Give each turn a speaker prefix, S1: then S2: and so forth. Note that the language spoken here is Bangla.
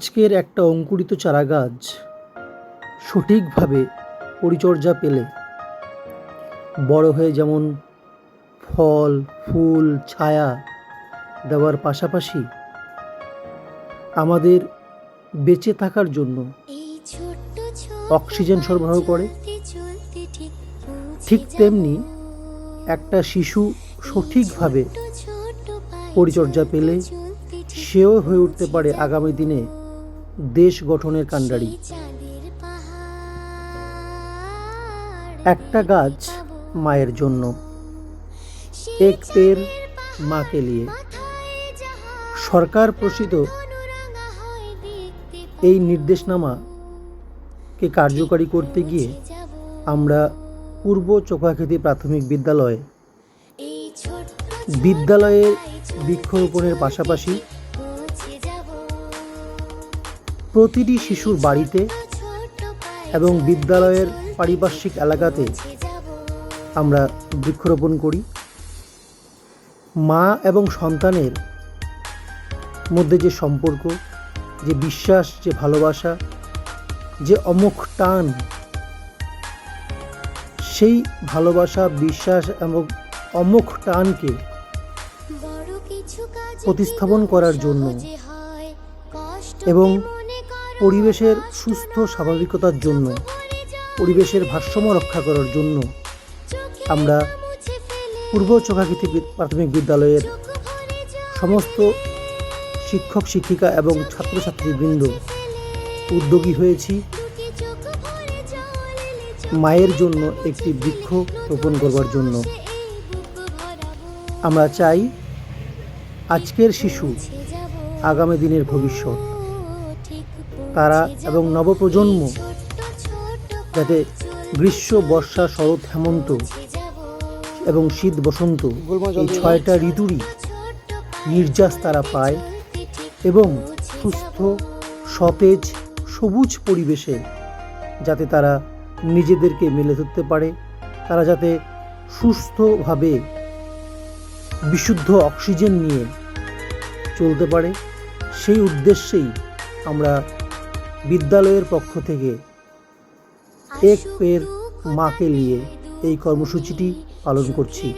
S1: আজকের একটা অঙ্কুরিত চারাগাছ সঠিকভাবে পরিচর্যা পেলে বড় হয়ে যেমন ফল, ফুল, ছায়া দেওয়ার পাশাপাশি আমাদের বেঁচে থাকার জন্য অক্সিজেন সরবরাহ করে, ঠিক তেমনি একটা শিশু সঠিকভাবে পরিচর্যা পেলে সেও হয়ে উঠতে পারে আগামী দিনে দেশ গঠনের কাণ্ডারি। একটা গাছ মায়ের জন্য, এক পের মাকে লিয়ে। সরকার প্রসূত এই নির্দেশনামাকে কার্যকারী করতে গিয়ে আমরা পূর্ব চোখাখেতি প্রাথমিক বিদ্যালয়ের বৃক্ষরোপণের পাশাপাশি প্রতিটি শিশুর বাড়িতে এবং বিদ্যালয়ের পারিপার্শ্বিক এলাকাতে আমরা বৃক্ষরোপণ করি। মা এবং সন্তানের মধ্যে যে সম্পর্ক, যে বিশ্বাস, যে ভালোবাসা, যে অমোঘ টান, সেই ভালোবাসা, বিশ্বাস এবং অমোঘ টানকে প্রতিস্থাপন করার জন্য এবং পরিবেশের সুস্থ স্বাভাবিকতার জন্য, পরিবেশের ভারসাম্য রক্ষা করার জন্য আমরা পূর্ব চোখাখেতি প্রাথমিক বিদ্যালয়ের সমস্ত শিক্ষক শিক্ষিকা এবং ছাত্রছাত্রীবৃন্দ উদ্যোগী হয়েছি মায়ের জন্য একটি বৃক্ষ রোপণ করবার জন্য। আমরা চাই আজকের শিশু আগামী দিনের ভবিষ্যৎ, তারা এবং নবপ্রজন্ম যাতে গ্রীষ্ম, বর্ষা, শরৎ, হেমন্ত এবং শীত, বসন্ত এই 6টা ঋতুরই নির্যাস তারা পায় এবং সুস্থ, সতেজ, সবুজ পরিবেশে যাতে তারা নিজেদেরকে মেলে ধরতে পারে, তারা যাতে সুস্থভাবে বিশুদ্ধ অক্সিজেন নিয়ে চলতে পারে, সেই উদ্দেশ্যেই আমরা বিদ্যালয়ের পক্ষ থেকে এক পের মাকে নিয়ে এই কর্মসূচিটি পালন করছি।